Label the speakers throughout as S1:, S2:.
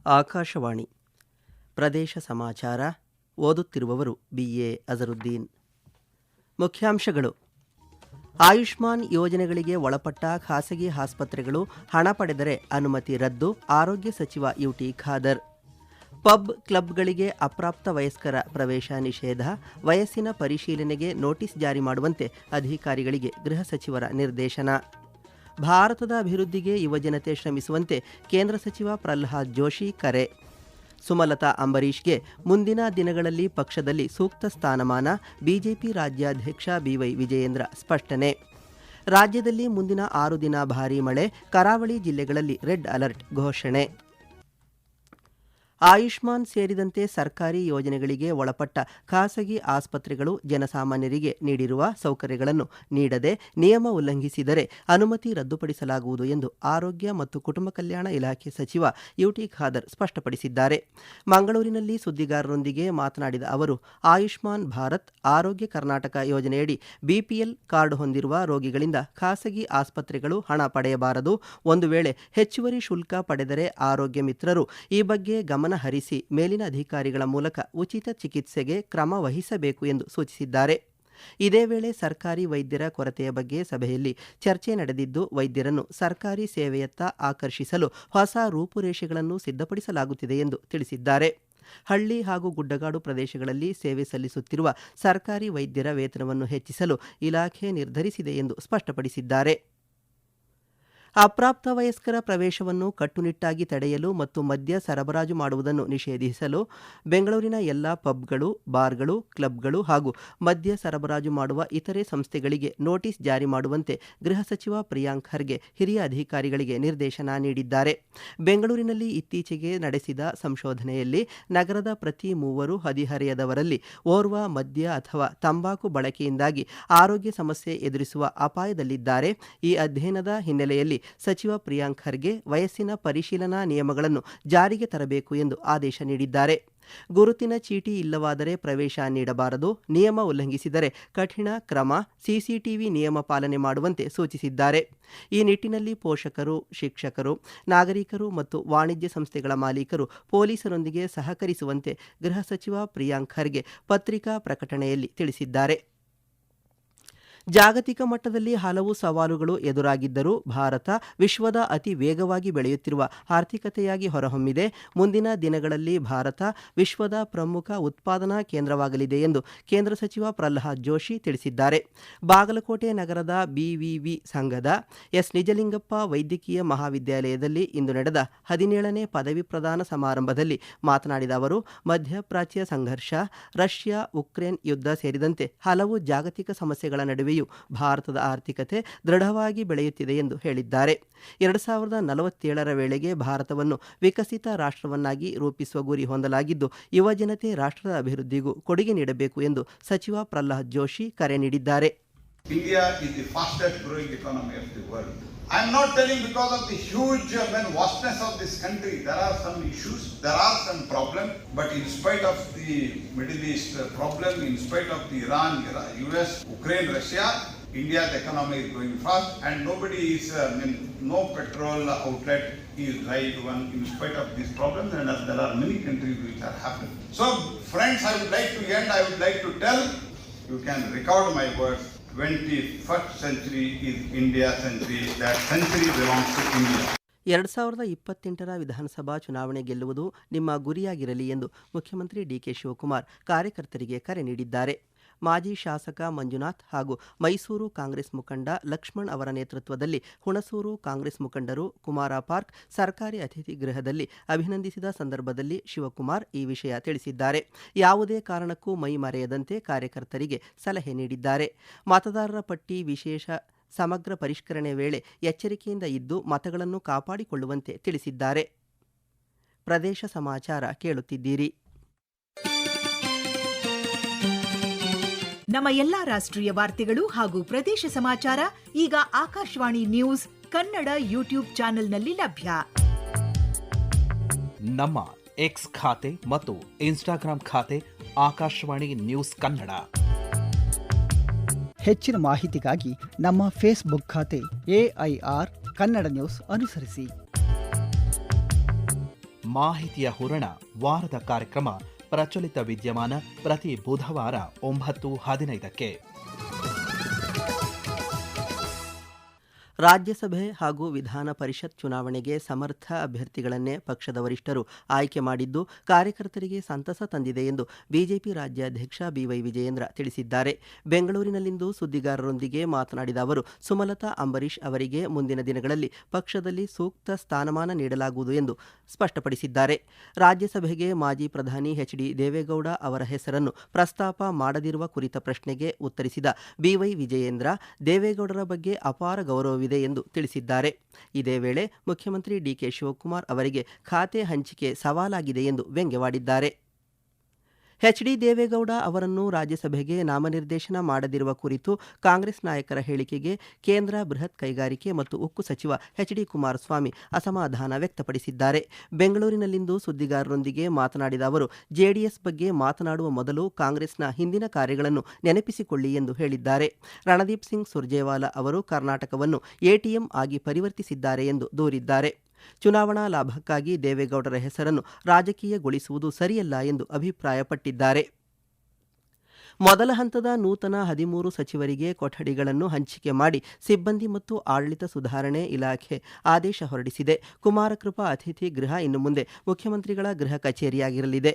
S1: ಆಕಾಶವಾಣಿ ಪ್ರದೇಶ ಸಮಾಚಾರ ಓದುತ್ತಿರುವವರು BA ಅಜರುದ್ದೀನ್. ಮುಖ್ಯಾಂಶಗಳು: ಆಯುಷ್ಮಾನ್ ಯೋಜನೆಗಳಿಗೆ ಒಳಪಟ್ಟ ಖಾಸಗಿ ಆಸ್ಪತ್ರೆಗಳು ಹಣ ಪಡೆದರೆ ಅನುಮತಿ ರದ್ದು, ಆರೋಗ್ಯ ಸಚಿವ UT ಖಾದರ್. ಪಬ್ ಕ್ಲಬ್ಗಳಿಗೆ ಅಪ್ರಾಪ್ತ ವಯಸ್ಕರ ಪ್ರವೇಶ ನಿಷೇಧ, ವಯಸ್ಸಿನ ಪರಿಶೀಲನೆಗೆ ನೋಟಿಸ್ ಜಾರಿ ಮಾಡುವಂತೆ ಅಧಿಕಾರಿಗಳಿಗೆ ಗೃಹ ಸಚಿವರ ನಿರ್ದೇಶನ. ಭಾರತದ ಅಭಿವೃದ್ಧಿಗೆ ಯುವಜನತೆ ಶ್ರಮಿಸುವಂತೆ ಕೇಂದ್ರ ಸಚಿವ ಪ್ರಹ್ಲಾದ್ ಜೋಶಿ ಕರೆ. ಸುಮಲತಾ ಅಂಬರೀಷ್ಗೆ ಮುಂದಿನ ದಿನಗಳಲ್ಲಿ ಪಕ್ಷದಲ್ಲಿ ಸೂಕ್ತ ಸ್ಥಾನಮಾನ, ಬಿಜೆಪಿ ರಾಜ್ಯಾಧ್ಯಕ್ಷ BY ವಿಜಯೇಂದ್ರ ಸ್ಪಷ್ಟನೆ. ರಾಜ್ಯದಲ್ಲಿ ಮುಂದಿನ 6 ದಿನ ಭಾರೀ ಮಳೆ, ಕರಾವಳಿ ಜಿಲ್ಲೆಗಳಲ್ಲಿ ರೆಡ್ ಅಲರ್ಟ್ ಘೋಷಣೆ. ಆಯುಷ್ಮಾನ್ ಸೇರಿದಂತೆ ಸರ್ಕಾರಿ ಯೋಜನೆಗಳಿಗೆ ಒಳಪಟ್ಟ ಖಾಸಗಿ ಆಸ್ಪತ್ರೆಗಳು ಜನಸಾಮಾನ್ಯರಿಗೆ ನೀಡಿರುವ ಸೌಕರ್ಯಗಳನ್ನು ನೀಡದೆ ನಿಯಮ ಉಲ್ಲಂಘಿಸಿದರೆ ಅನುಮತಿ ರದ್ದುಪಡಿಸಲಾಗುವುದು ಎಂದು ಆರೋಗ್ಯ ಮತ್ತು ಕುಟುಂಬ ಕಲ್ಯಾಣ ಇಲಾಖೆ ಸಚಿವ UT ಖಾದರ್ ಸ್ಪಷ್ಟಪಡಿಸಿದ್ದಾರೆ. ಮಂಗಳೂರಿನಲ್ಲಿ ಸುದ್ದಿಗಾರರೊಂದಿಗೆ ಮಾತನಾಡಿದ ಅವರು, ಆಯುಷ್ಮಾನ್ ಭಾರತ್, ಆರೋಗ್ಯ ಕರ್ನಾಟಕ ಯೋಜನೆಯಡಿ BPL ಕಾರ್ಡ್ ಹೊಂದಿರುವ ರೋಗಿಗಳಿಂದ ಖಾಸಗಿ ಆಸ್ಪತ್ರೆಗಳು ಹಣ ಪಡೆಯಬಾರದು. ಒಂದು ವೇಳೆ ಹೆಚ್ಚುವರಿ ಶುಲ್ಕ ಪಡೆದರೆ ಆರೋಗ್ಯ ಮಿತ್ರರು ಈ ಬಗ್ಗೆ ಗಮನ ಹರಿಸಿ ಮೇಲಿನ ಅಧಿಕಾರಿಗಳ ಮೂಲಕ ಉಚಿತ ಚಿಕಿತ್ಸೆಗೆ ಕ್ರಮ ವಹಿಸಬೇಕು ಎಂದು ಸೂಚಿಸಿದ್ದಾರೆ. ಇದೇ ವೇಳೆ ಸರ್ಕಾರಿ ವೈದ್ಯರ ಕೊರತೆಯ ಬಗ್ಗೆ ಸಭೆಯಲ್ಲಿ ಚರ್ಚೆ ನಡೆದಿದ್ದು, ವೈದ್ಯರನ್ನು ಸರ್ಕಾರಿ ಸೇವೆಯತ್ತ ಆಕರ್ಷಿಸಲು ಹೊಸ ರೂಪುರೇಷೆಗಳನ್ನು ಸಿದ್ಧಪಡಿಸಲಾಗುತ್ತಿದೆ ಎಂದು ತಿಳಿಸಿದ್ದಾರೆ. ಹಳ್ಳಿ ಹಾಗೂ ಗುಡ್ಡಗಾಡು ಪ್ರದೇಶಗಳಲ್ಲಿ ಸೇವೆ ಸಲ್ಲಿಸುತ್ತಿರುವ ಸರ್ಕಾರಿ ವೈದ್ಯರ ವೇತನವನ್ನು ಹೆಚ್ಚಿಸಲು ಇಲಾಖೆ ನಿರ್ಧರಿಸಿದೆ ಎಂದು ಸ್ಪಷ್ಟಪಡಿಸಿದ್ದಾರೆ. ಅಪ್ರಾಪ್ತ ವಯಸ್ಕರ ಪ್ರವೇಶವನ್ನು ಕಟ್ಟುನಿಟ್ಟಾಗಿ ತಡೆಯಲು ಮತ್ತು ಮದ್ಯ ಸರಬರಾಜು ಮಾಡುವುದನ್ನು ನಿಷೇಧಿಸಲು ಬೆಂಗಳೂರಿನ ಎಲ್ಲ ಪಬ್ಗಳು, ಬಾರ್ಗಳು, ಕ್ಲಬ್ಗಳು ಹಾಗೂ ಮದ್ಯ ಸರಬರಾಜು ಮಾಡುವ ಇತರೆ ಸಂಸ್ಥೆಗಳಿಗೆ ನೋಟಿಸ್ ಜಾರಿ ಮಾಡುವಂತೆ ಗೃಹ ಸಚಿವ ಪ್ರಿಯಾಂಕ್ ಖರ್ಗೆ ಹಿರಿಯ ಅಧಿಕಾರಿಗಳಿಗೆ ನಿರ್ದೇಶನ ನೀಡಿದ್ದಾರೆ. ಬೆಂಗಳೂರಿನಲ್ಲಿ ಇತ್ತೀಚೆಗೆ ನಡೆಸಿದ ಸಂಶೋಧನೆಯಲ್ಲಿ ನಗರದ ಪ್ರತಿ 3 ಹದಿಹರೆಯದವರಲ್ಲಿ ಓರ್ವ ಮದ್ಯ ಅಥವಾ ತಂಬಾಕು ಬಳಕೆಯಿಂದಾಗಿ ಆರೋಗ್ಯ ಸಮಸ್ಯೆ ಎದುರಿಸುವ ಅಪಾಯದಲ್ಲಿದ್ದಾರೆ. ಈ ಅಧ್ಯಯನದ ಹಿನ್ನೆಲೆಯಲ್ಲಿ ಸಚಿವ ಪ್ರಿಯಾಂಕ್ ಖರ್ಗೆ ವಯಸ್ಸಿನ ಪರಿಶೀಲನಾ ನಿಯಮಗಳನ್ನು ಜಾರಿಗೆ ತರಬೇಕು ಎಂದು ಆದೇಶ ನೀಡಿದ್ದಾರೆ. ಗುರುತಿನ ಚೀಟಿ ಇಲ್ಲವಾದರೆ ಪ್ರವೇಶ ನೀಡಬಾರದು, ನಿಯಮ ಉಲ್ಲಂಘಿಸಿದರೆ ಕಠಿಣ ಕ್ರಮ, CCTV ನಿಯಮ ಪಾಲನೆ ಮಾಡುವಂತೆ ಸೂಚಿಸಿದ್ದಾರೆ. ಈ ನಿಟ್ಟಿನಲ್ಲಿ ಪೋಷಕರು, ಶಿಕ್ಷಕರು, ನಾಗರಿಕರು ಮತ್ತು ವಾಣಿಜ್ಯ ಸಂಸ್ಥೆಗಳ ಮಾಲೀಕರು ಪೊಲೀಸರೊಂದಿಗೆ ಸಹಕರಿಸುವಂತೆ ಗೃಹ ಸಚಿವ ಪ್ರಿಯಾಂಕ್ ಖರ್ಗೆ ಪತ್ರಿಕಾ ಪ್ರಕಟಣೆಯಲ್ಲಿ ತಿಳಿಸಿದ್ದಾರೆ. ಜಾಗತಿಕ ಮಟ್ಟದಲ್ಲಿ ಹಲವು ಸವಾಲುಗಳು ಎದುರಾಗಿದ್ದರೂ ಭಾರತ ವಿಶ್ವದ ಅತಿ ವೇಗವಾಗಿ ಬೆಳೆಯುತ್ತಿರುವ ಆರ್ಥಿಕತೆಯಾಗಿ ಹೊರಹೊಮ್ಮಿದೆ. ಮುಂದಿನ ದಿನಗಳಲ್ಲಿ ಭಾರತ ವಿಶ್ವದ ಪ್ರಮುಖ ಉತ್ಪಾದನಾ ಕೇಂದ್ರವಾಗಲಿದೆ ಎಂದು ಕೇಂದ್ರ ಸಚಿವ ಪ್ರಹ್ಲಾದ್ ಜೋಶಿ ತಿಳಿಸಿದ್ದಾರೆ. ಬಾಗಲಕೋಟೆ ನಗರದ BVV ಸಂಘದ ಎಸ್ ನಿಜಲಿಂಗಪ್ಪ ವೈದ್ಯಕೀಯ ಮಹಾವಿದ್ಯಾಲಯದಲ್ಲಿ ಇಂದು ನಡೆದ 17ನೇ ಪದವಿ ಪ್ರದಾನ ಸಮಾರಂಭದಲ್ಲಿ ಮಾತನಾಡಿದ ಅವರು, ಮಧ್ಯಪ್ರಾಚ್ಯ ಸಂಘರ್ಷ, ರಷ್ಯಾ ಉಕ್ರೇನ್ ಯುದ್ಧ ಸೇರಿದಂತೆ ಹಲವು ಜಾಗತಿಕ ಸಮಸ್ಯೆಗಳ ನಡುವೆಯೂ ಭಾರತದ ಆರ್ಥಿಕತೆ ದೃಢವಾಗಿ ಬೆಳೆಯುತ್ತಿದೆ ಎಂದು ಹೇಳಿದ್ದಾರೆ. 2047ರ ವೇಳೆಗೆ ಭಾರತವನ್ನು ವಿಕಸಿತ ರಾಷ್ಟ್ರವನ್ನಾಗಿ ರೂಪಿಸುವ ಗುರಿ ಹೊಂದಲಾಗಿದ್ದು, ಯುವ ಜನತೆ ರಾಷ್ಟ್ರದ ಅಭಿವೃದ್ಧಿಗೂ ಕೊಡುಗೆ ನೀಡಬೇಕು ಎಂದು ಸಚಿವ ಪ್ರಹ್ಲಾದ್ ಜೋಶಿ ಕರೆ ನೀಡಿದ್ದಾರೆ.
S2: India is the fastest growing economy of the world. I am not telling because of the huge vastness of this country. There are some issues, there are some problems, but in spite of the Middle East problem, in spite of the Iran, US, Ukraine, Russia, India's economy is going fast, and nobody is, no petrol outlet is right one in spite of this problem, and there are many countries which are happening. So, friends, I would like to end, I would like to tell, you can record my words, 21st century is India century, that century belongs to India.
S1: 2028ರ ವಿಧಾನಸಭಾ ಚುನಾವಣೆ ಗೆಲ್ಲುವುದು ನಿಮ್ಮ ಗುರಿಯಾಗಿರಲಿ ಎಂದು ಮುಖ್ಯಮಂತ್ರಿ DK Shivakumar ಕಾರ್ಯಕರ್ತರಿಗೆ ಕರೆ ನೀಡಿದ್ದಾರೆ. ಮಾಜಿ ಶಾಸಕ ಮಂಜುನಾಥ್ ಹಾಗೂ ಮೈಸೂರು ಕಾಂಗ್ರೆಸ್ ಮುಖಂಡ ಲಕ್ಷ್ಮಣ್ ಅವರ ನೇತೃತ್ವದಲ್ಲಿ ಹುಣಸೂರು ಕಾಂಗ್ರೆಸ್ ಮುಖಂಡರು ಕುಮಾರ ಪಾರ್ಕ್ ಸರ್ಕಾರಿ ಅತಿಥಿ ಗೃಹದಲ್ಲಿ ಅಭಿನಂದಿಸಿದ ಸಂದರ್ಭದಲ್ಲಿ ಶಿವಕುಮಾರ್ ಈ ವಿಷಯ ತಿಳಿಸಿದ್ದಾರೆ. ಯಾವುದೇ ಕಾರಣಕ್ಕೂ ಮೈ ಮರೆಯದಂತೆ ಕಾರ್ಯಕರ್ತರಿಗೆ ಸಲಹೆ ನೀಡಿದ್ದಾರೆ. ಮತದಾರರ ಪಟ್ಟಿ ವಿಶೇಷ ಸಮಗ್ರ ಪರಿಷ್ಕರಣೆ ವೇಳೆ ಎಚ್ಚರಿಕೆಯಿಂದ ಇದ್ದು ಮತಗಳನ್ನು ಕಾಪಾಡಿಕೊಳ್ಳುವಂತೆ ತಿಳಿಸಿದ್ದಾರೆ. ಪ್ರದೇಶ ಸಮಾಚಾರ ಕೇಳುತ್ತಿದ್ದೀರಿ.
S3: ನಮ್ಮ ಎಲ್ಲಾ ರಾಷ್ಟ್ರೀಯ ವಾರ್ತೆಗಳು ಹಾಗೂ ಪ್ರದೇಶ ಸಮಾಚಾರ ಈಗ ಆಕಾಶವಾಣಿ ನ್ಯೂಸ್ ಕನ್ನಡ ಯೂಟ್ಯೂಬ್ ಚಾನೆಲ್ನಲ್ಲಿ ಲಭ್ಯ.
S4: ನಮ್ಮ ಎಕ್ಸ್ ಖಾತೆ ಮತ್ತು ಇನ್ಸ್ಟಾಗ್ರಾಂ ಖಾತೆ ಆಕಾಶವಾಣಿ ನ್ಯೂಸ್ ಕನ್ನಡ.
S5: ಹೆಚ್ಚಿನ ಮಾಹಿತಿಗಾಗಿ ನಮ್ಮ ಫೇಸ್ಬುಕ್ ಖಾತೆ AIR ಕನ್ನಡ ನ್ಯೂಸ್ ಅನುಸರಿಸಿ.
S4: ಮಾಹಿತಿಯ ಹೂರಣ ವಾರದ ಕಾರ್ಯಕ್ರಮ ಪ್ರಚಲಿತ ವಿದ್ಯಮಾನ ಪ್ರತಿ ಬುಧವಾರ 9:15ಕ್ಕೆ.
S1: ರಾಜ್ಯಸಭೆ ಹಾಗೂ ವಿಧಾನ ಪರಿಷತ್ ಚುನಾವಣೆಗೆ ಸಮರ್ಥ ಅಭ್ಯರ್ಥಿಗಳನ್ನೇ ಪಕ್ಷದ ವರಿಷ್ಠರು ಆಯ್ಕೆ ಮಾಡಿದ್ದು ಕಾರ್ಯಕರ್ತರಿಗೆ ಸಂತಸ ತಂದಿದೆ ಎಂದು ಬಿಜೆಪಿ ರಾಜ್ಯಾಧ್ಯಕ್ಷ ಬಿವೈ ವಿಜಯೇಂದ್ರ ತಿಳಿಸಿದ್ದಾರೆ. ಬೆಂಗಳೂರಿನಲ್ಲಿಂದು ಸುದ್ದಿಗಾರರೊಂದಿಗೆ ಮಾತನಾಡಿದ ಅವರು, ಸುಮಲತಾ ಅಂಬರೀಶ್ ಅವರಿಗೆ ಮುಂದಿನ ದಿನಗಳಲ್ಲಿ ಪಕ್ಷದಲ್ಲಿ ಸೂಕ್ತ ಸ್ಥಾನಮಾನ ನೀಡಲಾಗುವುದು ಎಂದು ಸ್ಪಷ್ಟಪಡಿಸಿದ್ದಾರೆ. ರಾಜ್ಯಸಭೆಗೆ ಮಾಜಿ ಪ್ರಧಾನಿ ಎಚ್.ಡಿ. ದೇವೇಗೌಡ ಅವರ ಹೆಸರನ್ನು ಪ್ರಸ್ತಾಪ ಮಾಡದಿರುವ ಕುರಿತ ಪ್ರಶ್ನೆಗೆ ಉತ್ತರಿಸಿದ ಬಿವೈ ವಿಜಯೇಂದ್ರ, ದೇವೇಗೌಡರ ಬಗ್ಗೆ ಅಪಾರ ಗೌರವವಿದೆ ಎಂದು ತಿಳಿಸಿದ್ದಾರೆ. ಇದೇ ವೇಳೆ ಮುಖ್ಯಮಂತ್ರಿ ಡಿಕೆ ಶಿವಕುಮಾರ್ ಅವರಿಗೆ ಖಾತೆ ಹಂಚಿಕೆ ಸವಾಲಾಗಿದೆ ಎಂದು ವ್ಯಂಗ್ಯವಾಡಿದ್ದಾರೆ. ಎಚ್.ಡಿ. ದೇವೇಗೌಡ ಅವರನ್ನು ರಾಜ್ಯಸಭೆಗೆ ನಾಮನಿರ್ದೇಶನ ಮಾಡದಿರುವ ಕುರಿತು ಕಾಂಗ್ರೆಸ್ ನಾಯಕರ ಹೇಳಿಕೆಗೆ ಕೇಂದ್ರ ಬೃಹತ್ ಕೈಗಾರಿಕೆ ಮತ್ತು ಉಕ್ಕು ಸಚಿವ ಎಚ್.ಡಿ. ಕುಮಾರಸ್ವಾಮಿ ಅಸಮಾಧಾನ ವ್ಯಕ್ತಪಡಿಸಿದ್ದಾರೆ. ಬೆಂಗಳೂರಿನಲ್ಲಿಂದು ಸುದ್ದಿಗಾರರೊಂದಿಗೆ ಮಾತನಾಡಿದ ಅವರು, ಜೆಡಿಎಸ್ ಬಗ್ಗೆ ಮಾತನಾಡುವ ಮೊದಲು ಕಾಂಗ್ರೆಸ್ನ ಹಿಂದಿನ ಕಾರ್ಯಗಳನ್ನು ನೆನಪಿಸಿಕೊಳ್ಳಿ ಎಂದು ಹೇಳಿದ್ದಾರೆ. ರಣದೀಪ್ ಸಿಂಗ್ ಸುರ್ಜೇವಾಲಾ ಅವರು ಕರ್ನಾಟಕವನ್ನು ಎಟಿಎಂ ಆಗಿ ಪರಿವರ್ತಿಸಿದ್ದಾರೆ ಎಂದು ದೂರಿದ್ದಾರೆ. ಚುನಾವಣಾ ಲಾಭಕ್ಕಾಗಿ ದೇವೇಗೌಡರ ಹೆಸರನ್ನು ರಾಜಕೀಯಗೊಳಿಸುವುದು ಸರಿಯಲ್ಲ ಎಂದು ಅಭಿಪ್ರಾಯಪಟ್ಟಿದ್ದಾರೆ. ಮೊದಲ ಹಂತದ ನೂತನ 13 ಸಚಿವರಿಗೆ ಕೊಠಡಿಗಳನ್ನು ಹಂಚಿಕೆ ಮಾಡಿ ಸಿಬ್ಬಂದಿ ಮತ್ತು ಆಡಳಿತ ಸುಧಾರಣೆ ಇಲಾಖೆ ಆದೇಶ ಹೊರಡಿಸಿದೆ. ಕುಮಾರಕೃಪಾ ಅತಿಥಿ ಗೃಹ ಇನ್ನು ಮುಂದೆ ಮುಖ್ಯಮಂತ್ರಿಗಳ ಗೃಹ ಕಚೇರಿಯಾಗಿರಲಿದೆ.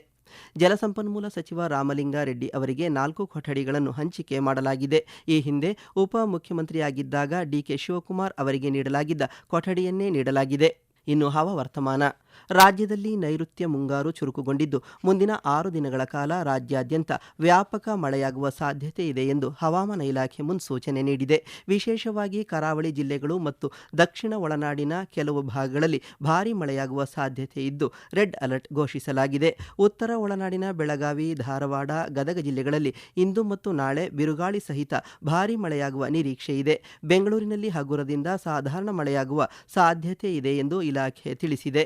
S1: ಜಲಸಂಪನ್ಮೂಲ ಸಚಿವ ರಾಮಲಿಂಗಾರೆಡ್ಡಿ ಅವರಿಗೆ 4 ಕೊಠಡಿಗಳನ್ನು ಹಂಚಿಕೆ ಮಾಡಲಾಗಿದೆ. ಈ ಹಿಂದೆ ಉಪ ಮುಖ್ಯಮಂತ್ರಿಯಾಗಿದ್ದಾಗ ಡಿಕೆ ಶಿವಕುಮಾರ್ ಅವರಿಗೆ ನೀಡಲಾಗಿದ್ದ ಕೊಠಡಿಯನ್ನೇ ನೀಡಲಾಗಿದೆ. ಇನ್ನು ಹವಾವರ್ತಮಾನ. ರಾಜ್ಯದಲ್ಲಿ ನೈಋತ್ಯ ಮುಂಗಾರು ಚುರುಕುಗೊಂಡಿದ್ದು ಮುಂದಿನ 6 ದಿನಗಳ ಕಾಲ ರಾಜ್ಯಾದ್ಯಂತ ವ್ಯಾಪಕ ಮಳೆಯಾಗುವ ಸಾಧ್ಯತೆ ಇದೆ ಎಂದು ಹವಾಮಾನ ಇಲಾಖೆ ಮುನ್ಸೂಚನೆ ನೀಡಿದೆ. ವಿಶೇಷವಾಗಿ ಕರಾವಳಿ ಜಿಲ್ಲೆಗಳು ಮತ್ತು ದಕ್ಷಿಣ ಒಳನಾಡಿನ ಕೆಲವು ಭಾಗಗಳಲ್ಲಿ ಭಾರೀ ಮಳೆಯಾಗುವ ಸಾಧ್ಯತೆ ಇದ್ದು ರೆಡ್ ಅಲರ್ಟ್ ಘೋಷಿಸಲಾಗಿದೆ. ಉತ್ತರ ಒಳನಾಡಿನ ಬೆಳಗಾವಿ, ಧಾರವಾಡ, ಗದಗ ಜಿಲ್ಲೆಗಳಲ್ಲಿ ಇಂದು ಮತ್ತು ನಾಳೆ ಬಿರುಗಾಳಿ ಸಹಿತ ಭಾರೀ ಮಳೆಯಾಗುವ ನಿರೀಕ್ಷೆ ಇದೆ. ಬೆಂಗಳೂರಿನಲ್ಲಿ ಹಗುರದಿಂದ ಸಾಧಾರಣ ಮಳೆಯಾಗುವ ಸಾಧ್ಯತೆ ಇದೆ ಎಂದು ಇಲಾಖೆ ತಿಳಿಸಿದೆ.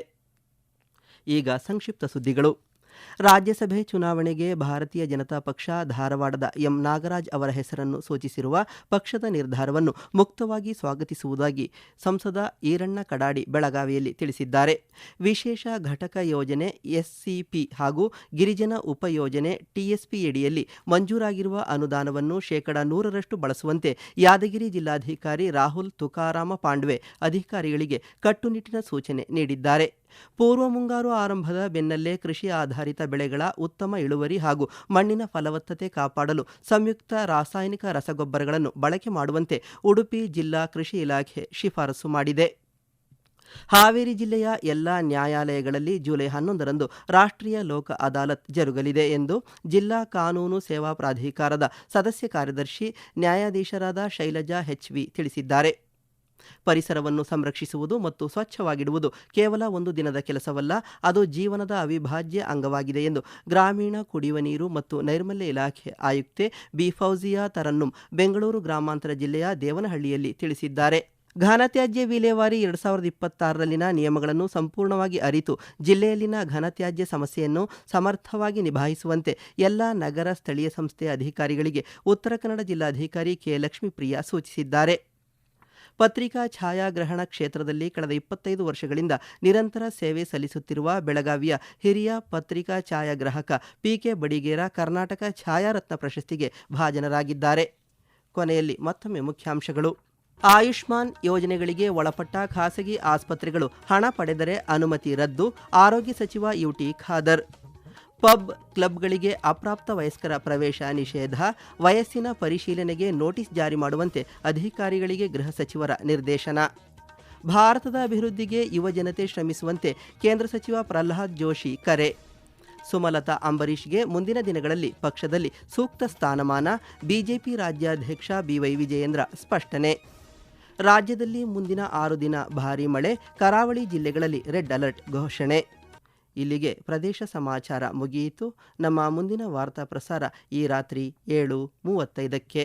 S1: ಈಗ ಸಂಕ್ಷಿಪ್ತ ಸುದ್ದಿಗಳು. ರಾಜ್ಯಸಭೆ ಚುನಾವಣೆಗೆ ಭಾರತೀಯ ಜನತಾ ಪಕ್ಷ ಧಾರವಾಡದ ಎಂ ನಾಗರಾಜ್ ಅವರ ಹೆಸರನ್ನು ಸೂಚಿಸಿರುವ ಪಕ್ಷದ ನಿರ್ಧಾರವನ್ನು ಮುಕ್ತವಾಗಿ ಸ್ವಾಗತಿಸುವುದಾಗಿ ಸಂಸದ ಈರಣ್ಣ ಕಡಾಡಿ ಬೆಳಗಾವಿಯಲ್ಲಿ ತಿಳಿಸಿದ್ದಾರೆ. ವಿಶೇಷ ಘಟಕ ಯೋಜನೆ ಎಸ್ಸಿಪಿ ಹಾಗೂ ಗಿರಿಜನ ಉಪಯೋಜನೆ ಟಿಎಸ್ಪಿಯಡಿಯಲ್ಲಿ ಮಂಜೂರಾಗಿರುವ ಅನುದಾನವನ್ನು 100% ಬಳಸುವಂತೆ ಯಾದಗಿರಿ ಜಿಲ್ಲಾಧಿಕಾರಿ ರಾಹುಲ್ ತುಕಾರಾಮ ಪಾಂಡ್ವೆ ಅಧಿಕಾರಿಗಳಿಗೆ ಕಟ್ಟುನಿಟ್ಟಿನ ಸೂಚನೆ ನೀಡಿದ್ದಾರೆ. ಪೂರ್ವ ಮುಂಗಾರು ಆರಂಭದ ಬೆನ್ನಲ್ಲೇ ಕೃಷಿ ಆಧಾರಿತ ಬೆಳೆಗಳ ಉತ್ತಮ ಇಳುವರಿ ಹಾಗೂ ಮಣ್ಣಿನ ಫಲವತ್ತತೆ ಕಾಪಾಡಲು ಸಂಯುಕ್ತ ರಾಸಾಯನಿಕ ರಸಗೊಬ್ಬರಗಳನ್ನು ಬಳಕೆ ಮಾಡುವಂತೆ ಉಡುಪಿ ಜಿಲ್ಲಾ ಕೃಷಿ ಇಲಾಖೆ ಶಿಫಾರಸು ಮಾಡಿದೆ. ಹಾವೇರಿ ಜಿಲ್ಲೆಯ ಎಲ್ಲ ನ್ಯಾಯಾಲಯಗಳಲ್ಲಿ ಜುಲೈ 11ರಂದು ರಾಷ್ಟ್ರೀಯ ಲೋಕ ಅದಾಲತ್ ಜರುಗಲಿದೆ ಎಂದು ಜಿಲ್ಲಾ ಕಾನೂನು ಸೇವಾ ಪ್ರಾಧಿಕಾರದ ಸದಸ್ಯ ಕಾರ್ಯದರ್ಶಿ ನ್ಯಾಯಾಧೀಶರಾದ ಶೈಲಜಾ ಹೆಚ್ವಿ ತಿಳಿಸಿದ್ದಾರೆ. ಪರಿಸರವನ್ನು ಸಂರಕ್ಷಿಸುವುದು ಮತ್ತು ಸ್ವಚ್ಛವಾಗಿಡುವುದು ಕೇವಲ ಒಂದು ದಿನದ ಕೆಲಸವಲ್ಲ, ಅದು ಜೀವನದ ಅವಿಭಾಜ್ಯ ಅಂಗವಾಗಿದೆ ಎಂದು ಗ್ರಾಮೀಣ ಕುಡಿಯುವ ನೀರು ಮತ್ತು ನೈರ್ಮಲ್ಯ ಇಲಾಖೆ ಆಯುಕ್ತೆ ಬಿ ಫೌಜಿಯಾ ತರನ್ನುಂ ಬೆಂಗಳೂರು ಗ್ರಾಮಾಂತರ ಜಿಲ್ಲೆಯ ದೇವನಹಳ್ಳಿಯಲ್ಲಿ ತಿಳಿಸಿದ್ದಾರೆ. ಘನತ್ಯಾಜ್ಯ ವಿಲೇವಾರಿ 2026ರಲ್ಲಿನ ನಿಯಮಗಳನ್ನು ಸಂಪೂರ್ಣವಾಗಿ ಅರಿತು ಜಿಲ್ಲೆಯಲ್ಲಿನ ಘನತ್ಯಾಜ್ಯ ಸಮಸ್ಯೆಯನ್ನು ಸಮರ್ಥವಾಗಿ ನಿಭಾಯಿಸುವಂತೆ ಎಲ್ಲ ನಗರ ಸ್ಥಳೀಯ ಸಂಸ್ಥೆ ಅಧಿಕಾರಿಗಳಿಗೆ ಉತ್ತರ ಕನ್ನಡ ಜಿಲ್ಲಾಧಿಕಾರಿ ಕೆ ಲಕ್ಷ್ಮೀಪ್ರಿಯಾ ಸೂಚಿಸಿದ್ದಾರೆ. ಪತ್ರಿಕಾ ಛಾಯಾಗ್ರಹಣ ಕ್ಷೇತ್ರದಲ್ಲಿ ಕಳೆದ 25 ವರ್ಷಗಳಿಂದ ನಿರಂತರ ಸೇವೆ ಸಲ್ಲಿಸುತ್ತಿರುವ ಬೆಳಗಾವಿಯ ಹಿರಿಯ ಪತ್ರಿಕಾ ಛಾಯಾಗ್ರಾಹಕ ಪಿಕೆ ಬಡಿಗೇರ ಕರ್ನಾಟಕ ಛಾಯಾರತ್ನ ಪ್ರಶಸ್ತಿಗೆ ಭಾಜನರಾಗಿದ್ದಾರೆ. ಕೊನೆಯಲ್ಲಿ ಮತ್ತೊಮ್ಮೆ ಮುಖ್ಯಾಂಶಗಳು. ಆಯುಷ್ಮಾನ್ ಯೋಜನೆಗಳಿಗೆ ಒಳಪಟ್ಟ ಖಾಸಗಿ ಆಸ್ಪತ್ರೆಗಳು ಹಣ ಪಡೆದರೆ ಅನುಮತಿ ರದ್ದು, ಆರೋಗ್ಯ ಸಚಿವ ಯುಟಿ ಖಾದರ್. ಪಬ್ ಕ್ಲಬ್ಗಳಿಗೆ ಅಪ್ರಾಪ್ತ ವಯಸ್ಕರ ಪ್ರವೇಶ ನಿಷೇಧ, ವಯಸ್ಸಿನ ಪರಿಶೀಲನೆಗೆ ನೋಟಿಸ್ ಜಾರಿ ಮಾಡುವಂತೆ ಅಧಿಕಾರಿಗಳಿಗೆ ಗೃಹ ಸಚಿವರ ನಿರ್ದೇಶನ. ಭಾರತದ ಅಭಿವೃದ್ಧಿಗೆ ಯುವ ಜನತೆ ಶ್ರಮಿಸುವಂತೆ ಕೇಂದ್ರ ಸಚಿವ ಪ್ರಹ್ಲಾದ್ ಜೋಶಿ ಕರೆ. ಸುಮಲತಾ ಅಂಬರೀಷ್ಗೆ ಮುಂದಿನ ದಿನಗಳಲ್ಲಿ ಪಕ್ಷದಲ್ಲಿ ಸೂಕ್ತ ಸ್ಥಾನಮಾನ, ಬಿಜೆಪಿ ರಾಜ್ಯಾಧ್ಯಕ್ಷ ಬಿವೈ ವಿಜಯೇಂದ್ರ ಸ್ಪಷ್ಟನೆ. ರಾಜ್ಯದಲ್ಲಿ ಮುಂದಿನ 6 ದಿನ ಭಾರೀ ಮಳೆ, ಕರಾವಳಿ ಜಿಲ್ಲೆಗಳಲ್ಲಿ ರೆಡ್ ಅಲರ್ಟ್ ಘೋಷಣೆ. ಇಲ್ಲಿಗೆ ಪ್ರದೇಶ ಸಮಾಚಾರ ಮುಗಿಯಿತು. ನಮ್ಮ ಮುಂದಿನ ವಾರ್ತಾ ಪ್ರಸಾರ ಈ ರಾತ್ರಿ 7:35ಕ್ಕೆ.